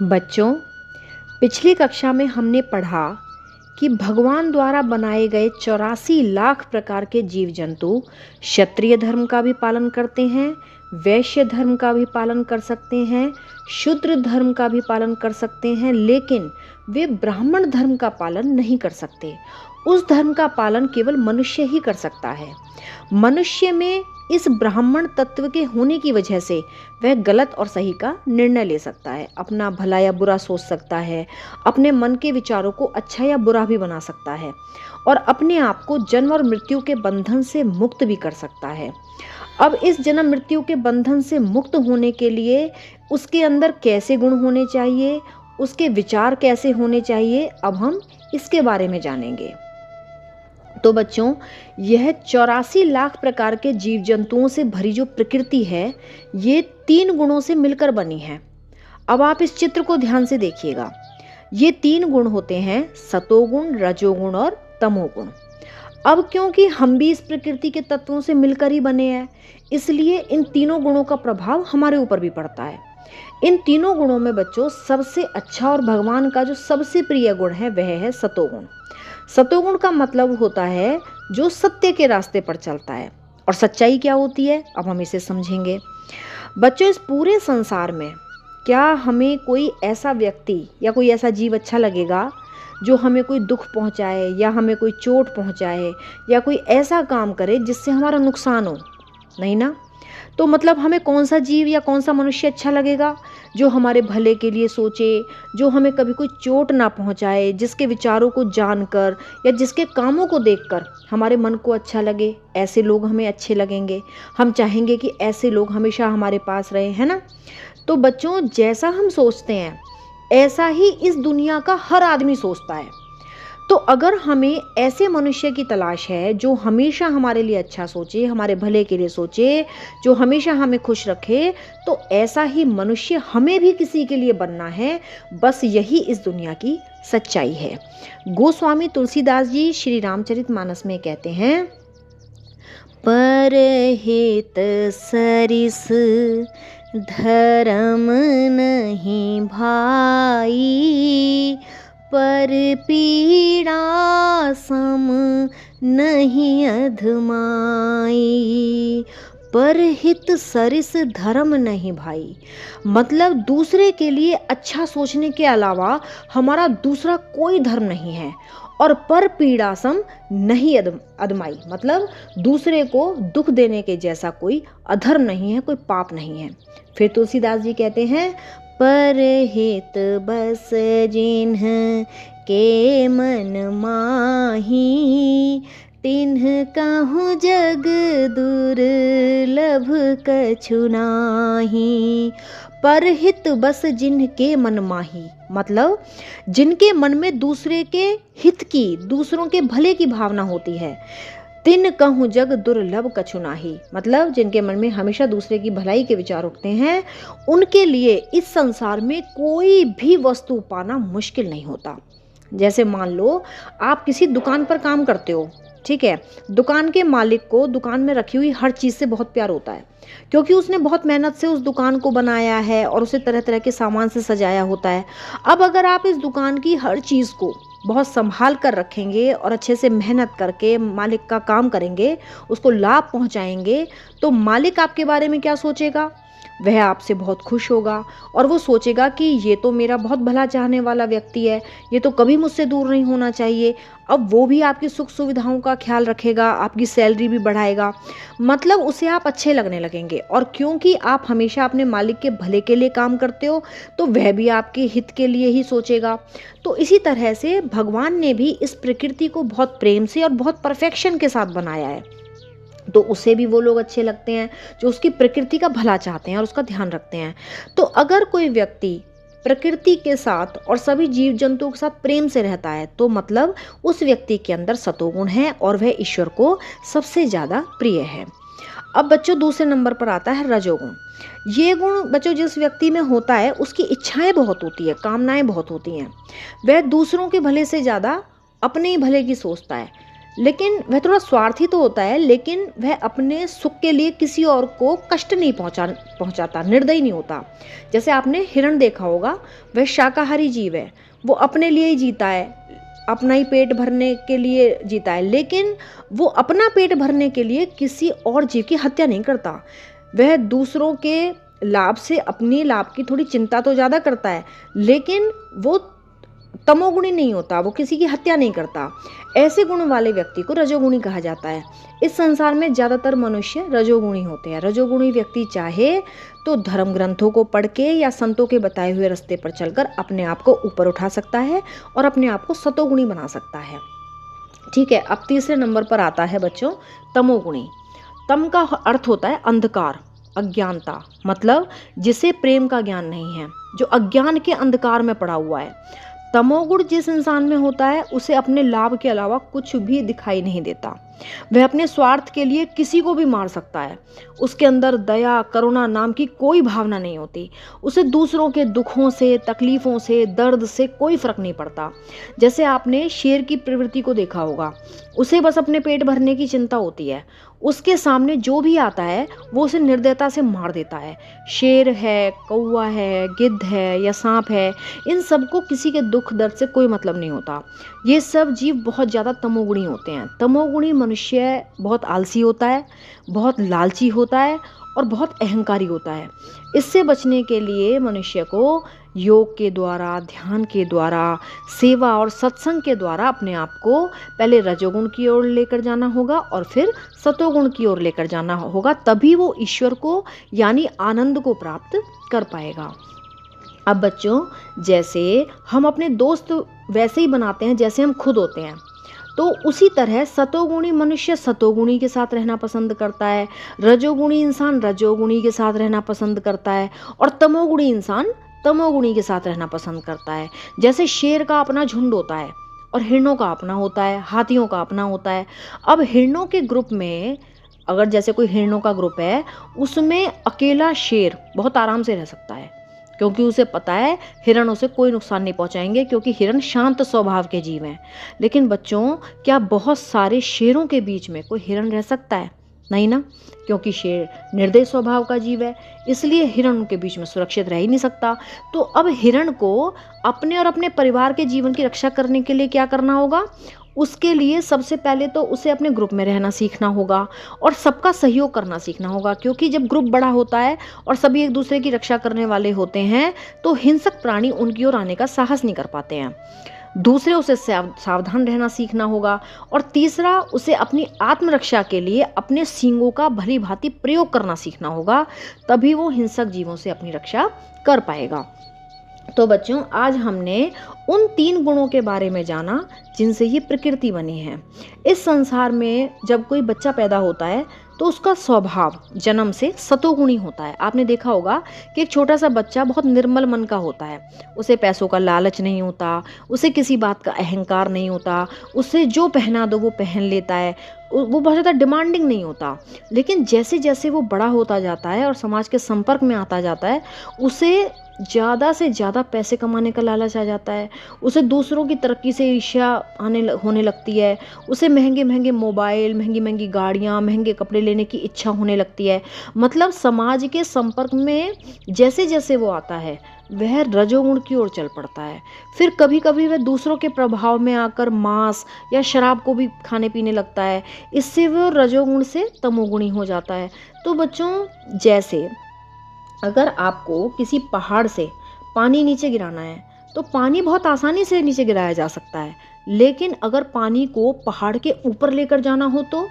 बच्चों, पिछली कक्षा में हमने पढ़ा कि भगवान द्वारा बनाए गए 84 लाख प्रकार के जीव जंतु क्षत्रिय धर्म का भी पालन करते हैं, वैश्य धर्म का भी पालन कर सकते हैं, शूद्र धर्म का भी पालन कर सकते हैं, लेकिन वे ब्राह्मण धर्म का पालन नहीं कर सकते। उस धर्म का पालन केवल मनुष्य ही कर सकता है। मनुष्य में इस ब्राह्मण तत्व के होने की वजह से वह गलत और सही का निर्णय ले सकता है, अपना भला या बुरा सोच सकता है, अपने मन के विचारों को अच्छा या बुरा भी बना सकता है और अपने आप को जन्म और मृत्यु के बंधन से मुक्त भी कर सकता है। अब इस जन्म मृत्यु के बंधन से मुक्त होने के लिए उसके अंदर कैसे गुण होने चाहिए, उसके विचार कैसे होने चाहिए, अब हम इसके बारे में जानेंगे। तो बच्चों, यह 84 लाख प्रकार के जीव जंतुओं से भरी जो प्रकृति है, ये 3 गुणों से मिलकर बनी है। अब आप इस चित्र को ध्यान से देखिएगा। ये 3 गुण होते हैं, सतोगुण, रजोगुण और तमोगुण। अब क्योंकि हम भी इस प्रकृति के तत्वों से मिलकर ही बने हैं, इसलिए इन तीनों गुणों का प्रभाव हमारे ऊपर भी पड़ता है। इन तीनों गुणों में बच्चों सबसे अच्छा और भगवान का जो सबसे प्रिय गुण है वह है सतोगुण। सतोगुण का मतलब होता है जो सत्य के रास्ते पर चलता है। और सच्चाई क्या होती है, अब हम इसे समझेंगे। बच्चों, इस पूरे संसार में क्या हमें कोई ऐसा व्यक्ति या कोई ऐसा जीव अच्छा लगेगा जो हमें कोई दुख पहुंचाए या हमें कोई चोट पहुंचाए या कोई ऐसा काम करे जिससे हमारा नुकसान हो? नहीं ना। तो मतलब हमें कौन सा जीव या कौन सा मनुष्य अच्छा लगेगा जो हमारे भले के लिए सोचे, जो हमें कभी कोई चोट ना पहुंचाए, जिसके विचारों को जानकर या जिसके कामों को देखकर हमारे मन को अच्छा लगे। ऐसे लोग हमें अच्छे लगेंगे, हम चाहेंगे कि ऐसे लोग हमेशा हमारे पास रहे, है ना। तो बच्चों, जैसा हम सोचते हैं ऐसा ही इस दुनिया का हर आदमी सोचता है। तो अगर हमें ऐसे मनुष्य की तलाश है जो हमेशा हमारे लिए अच्छा सोचे, हमारे भले के लिए सोचे, जो हमेशा हमें खुश रखे, तो ऐसा ही मनुष्य हमें भी किसी के लिए बनना है। बस यही इस दुनिया की सच्चाई है। गोस्वामी तुलसीदास जी श्री रामचरितमानस में कहते हैं, परहित सरिस धर्म नहीं भाई, पर पीड़ा सम नहीं अधमाई। परहित सरिस धर्म नहीं भाई, मतलब दूसरे के लिए अच्छा सोचने के अलावा हमारा दूसरा कोई धर्म नहीं है। और पर पीड़ा सम नहीं अदमाई, मतलब दूसरे को दुख देने के जैसा कोई अधर्म नहीं है, कोई पाप नहीं है। फिर तुलसीदास जी कहते हैं, परहित बस जिन्ह के मन माही, तिन्ह कहूँ जग दुर्लभ कछु नाही। परहित बस जिन्ह के मन माही, मतलब जिनके मन में दूसरे के हित की, दूसरों के भले की भावना होती है। तिन कहूँ जग दुर्लभ कछु नाही, मतलब जिनके मन में हमेशा दूसरे की भलाई के विचार उठते हैं, उनके लिए इस संसार में कोई भी वस्तु पाना मुश्किल नहीं होता। जैसे मान लो आप किसी दुकान पर काम करते हो, ठीक है। दुकान के मालिक को दुकान में रखी हुई हर चीज़ से बहुत प्यार होता है, क्योंकि उसने बहुत मेहनत से उस दुकान को बनाया है और उसे तरह तरह के सामान से सजाया होता है। अब अगर आप इस दुकान की हर चीज़ को बहुत संभाल कर रखेंगे और अच्छे से मेहनत करके मालिक का काम करेंगे, उसको लाभ पहुंचाएंगे, तो मालिक आपके बारे में क्या सोचेगा? वह आपसे बहुत खुश होगा और वो सोचेगा कि ये तो मेरा बहुत भला चाहने वाला व्यक्ति है, ये तो कभी मुझसे दूर नहीं होना चाहिए। अब वो भी आपकी सुख सुविधाओं का ख्याल रखेगा, आपकी सैलरी भी बढ़ाएगा, मतलब उसे आप अच्छे लगने लगेंगे। और क्योंकि आप हमेशा अपने मालिक के भले के लिए काम करते हो, तो वह भी आपके हित के लिए ही सोचेगा। तो इसी तरह से भगवान ने भी इस प्रकृति को बहुत प्रेम से और बहुत परफेक्शन के साथ बनाया है, तो उसे भी वो लोग अच्छे लगते हैं जो उसकी प्रकृति का भला चाहते हैं और उसका ध्यान रखते हैं। तो अगर कोई व्यक्ति प्रकृति के साथ और सभी जीव जंतुओं के साथ प्रेम से रहता है, तो मतलब उस व्यक्ति के अंदर सतोगुण है और वह ईश्वर को सबसे ज़्यादा प्रिय है। अब बच्चों, दूसरे नंबर पर आता है रजोगुण। ये गुण बच्चों जिस व्यक्ति में होता है उसकी इच्छाएं बहुत होती है, कामनाएं बहुत होती हैं। वह दूसरों के भले से ज़्यादा अपने ही भले की सोचता है। लेकिन वह थोड़ा स्वार्थी तो होता है, लेकिन वह अपने सुख के लिए किसी और को कष्ट नहीं पहुंचाता, निर्दयी नहीं होता। जैसे आपने हिरण देखा होगा, वह शाकाहारी जीव है, वो अपने लिए ही जीता है, अपना ही पेट भरने के लिए जीता है, लेकिन वो अपना पेट भरने के लिए किसी और जीव की हत्या नहीं करता। वह दूसरों के लाभ से अपनी लाभ की थोड़ी चिंता तो ज़्यादा करता है, लेकिन वो तमोगुणी नहीं होता, वो किसी की हत्या नहीं करता। ऐसे गुण वाले व्यक्ति को रजोगुणी कहा जाता है। इस संसार में ज़्यादातर मनुष्य रजोगुणी होते हैं। रजोगुणी व्यक्ति चाहे तो धर्म ग्रंथों को पढ़ के या संतों के बताए हुए रास्ते पर चलकर अपने आप को ऊपर उठा सकता है और अपने आप को सतोगुणी बना सकता है। ठीक है, अब तीसरे नंबर पर आता है बच्चों तमोगुणी। तम का अर्थ होता है अंधकार, अज्ञानता, मतलब जिसे प्रेम का ज्ञान नहीं है, जो अज्ञान के अंधकार में पड़ा हुआ है। तमोगुण जिस इंसान में होता है उसे अपने लाभ के अलावा कुछ भी दिखाई नहीं देता। वह अपने स्वार्थ के लिए किसी को भी मार सकता है। उसके अंदर दया करुणा नाम की कोई भावना नहीं होती। उसे दूसरों के दुखों से, तकलीफ़ों से, दर्द से कोई फर्क नहीं पड़ता। जैसे आपने शेर की प्रवृत्ति को देखा होगा, उसे बस अपने पेट भरने की चिंता होती है। उसके सामने जो भी आता है वो उसे निर्दयता से मार देता है। शेर है, कौवा है, गिद्ध है या सांप है, इन सबको किसी के दुख दर्द से कोई मतलब नहीं होता। ये सब जीव बहुत ज़्यादा तमोगुणी होते हैं। तमोगुणी मनुष्य बहुत आलसी होता है, बहुत लालची होता है और बहुत अहंकारी होता है। इससे बचने के लिए मनुष्य को योग के द्वारा, ध्यान के द्वारा, सेवा और सत्संग के द्वारा अपने आप को पहले रजोगुण की ओर लेकर जाना होगा और फिर सतोगुण की ओर लेकर जाना होगा। तभी वो ईश्वर को यानी आनंद को प्राप्त कर पाएगा। अब बच्चों, जैसे हम अपने दोस्त वैसे ही बनाते हैं जैसे हम खुद होते हैं, तो उसी तरह सतोगुणी मनुष्य सतोगुणी के साथ रहना पसंद करता है, रजोगुणी इंसान रजोगुणी के साथ रहना पसंद करता है और तमोगुणी इंसान तमोगुणी के साथ रहना पसंद करता है। जैसे शेर का अपना झुंड होता है और हिरणों का अपना होता है, हाथियों का अपना होता है। अब हिरणों के ग्रुप में अगर जैसे कोई हिरणों का ग्रुप है, उसमें अकेला शेर बहुत आराम से रह सकता है, क्योंकि उसे पता है हिरण उसे कोई नुकसान नहीं पहुंचाएंगे, क्योंकि हिरण शांत स्वभाव के जीव हैं। लेकिन बच्चों, क्या बहुत सारे शेरों के बीच में कोई हिरण रह सकता है? नहीं ना, क्योंकि शेर निर्दयी स्वभाव का जीव है, इसलिए हिरण उनके बीच में सुरक्षित रह ही नहीं सकता। तो अब हिरण को अपने और अपने परिवार के जीवन की रक्षा करने के लिए क्या करना होगा? उसके लिए सबसे पहले तो उसे अपने ग्रुप में रहना सीखना होगा और सबका सहयोग करना सीखना होगा, क्योंकि जब ग्रुप बड़ा होता है और सभी एक दूसरे की रक्षा करने वाले होते हैं तो हिंसक प्राणी उनकी ओर आने का साहस नहीं कर पाते हैं। दूसरे, उसे सावधान रहना सीखना होगा और तीसरा, उसे अपनी आत्मरक्षा के लिए अपने सींगों का भली भांति प्रयोग करना सीखना होगा, तभी वो हिंसक जीवों से अपनी रक्षा कर पाएगा। तो बच्चों, आज हमने उन 3 गुणों के बारे में जाना जिनसे ये प्रकृति बनी है। इस संसार में जब कोई बच्चा पैदा होता है तो उसका स्वभाव जन्म से सतोगुणी होता है। आपने देखा होगा कि एक छोटा सा बच्चा बहुत निर्मल मन का होता है, उसे पैसों का लालच नहीं होता, उसे किसी बात का अहंकार नहीं होता, उसे जो पहना दो वो पहन लेता है, वो बहुत ज़्यादा डिमांडिंग नहीं होता। लेकिन जैसे जैसे वो बड़ा होता जाता है और समाज के संपर्क में आता जाता है, उसे ज़्यादा से ज़्यादा पैसे कमाने का लालच आ जाता है, उसे दूसरों की तरक्की से ईर्ष्या होने लगती है, उसे महंगे महंगे मोबाइल, महंगी महंगी गाड़ियाँ, महंगे कपड़े लेने की इच्छा होने लगती है। मतलब समाज के संपर्क में जैसे जैसे वो आता है वह रजोगुण की ओर चल पड़ता है। फिर कभी कभी वह दूसरों के प्रभाव में आकर मांस या शराब को भी खाने पीने लगता है, इससे वह रजोगुण से तमोगुणी हो जाता है। तो बच्चों, जैसे अगर आपको किसी पहाड़ से पानी नीचे गिराना है तो पानी बहुत आसानी से नीचे गिराया जा सकता है, लेकिन अगर पानी को पहाड़ के ऊपर लेकर जाना हो तो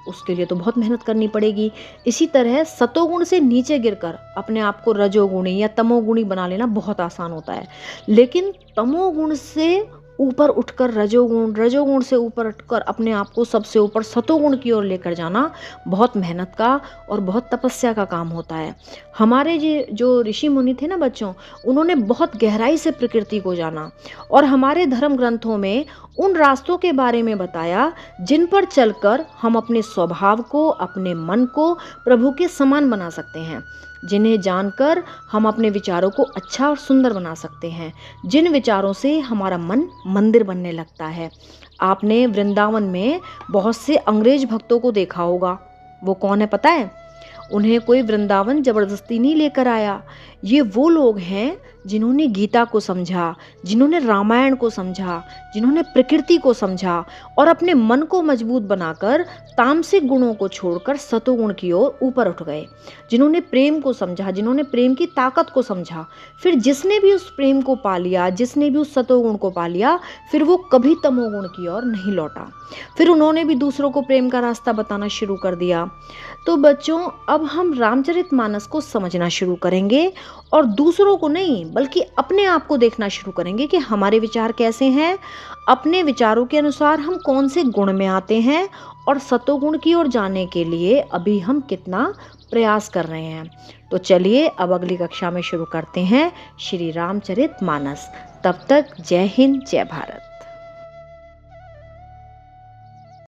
उसके लिए तो बहुत मेहनत करनी पड़ेगी। इसी तरह सतोगुण से नीचे गिरकर अपने आप को रजोगुणी या तमोगुणी बना लेना बहुत आसान होता है, लेकिन तमोगुण से ऊपर उठकर रजोगुण, रजोगुण से ऊपर उठकर अपने आप को सबसे ऊपर सतोगुण की ओर लेकर जाना बहुत मेहनत का और बहुत तपस्या का काम होता है। हमारे जो ऋषि मुनि थे ना बच्चों, उन्होंने बहुत गहराई से प्रकृति को जाना और हमारे धर्म ग्रंथों में उन रास्तों के बारे में बताया जिन पर चलकर हम अपने स्वभाव को, अपने मन को प्रभु के समान बना सकते हैं। जिन्हें जानकर हम अपने विचारों को अच्छा और सुंदर बना सकते हैं, जिन विचारों से हमारा मन मंदिर बनने लगता है। आपने वृंदावन में बहुत से अंग्रेज भक्तों को देखा होगा। वो कौन है पता है? उन्हें कोई वृंदावन जबरदस्ती नहीं लेकर आया। ये वो लोग हैं जिन्होंने गीता को समझा, जिन्होंने रामायण को समझा, जिन्होंने प्रकृति को समझा और अपने मन को मजबूत बनाकर तामसिक गुणों को छोड़कर सतोगुण की ओर ऊपर उठ गए, जिन्होंने प्रेम को समझा, जिन्होंने प्रेम की ताकत को समझा। फिर जिसने भी उस प्रेम को पा लिया, जिसने भी उस सतोगुण को पा लिया, फिर वो कभी तमोगुण की ओर नहीं लौटा। फिर उन्होंने भी दूसरों को प्रेम का रास्ता बताना शुरू कर दिया। तो बच्चों, अब हम रामचरितमानस को समझना शुरू करेंगे और दूसरों को नहीं बल्कि अपने आप को देखना शुरू करेंगे कि हमारे विचार कैसे हैं, अपने विचारों के अनुसार हम कौन से गुण में आते हैं और सतोगुण की ओर जाने के लिए अभी हम कितना प्रयास कर रहे हैं। तो चलिए अब अगली कक्षा में शुरू करते हैं श्री रामचरितमानस। तब तक जय हिंद, जय भारत।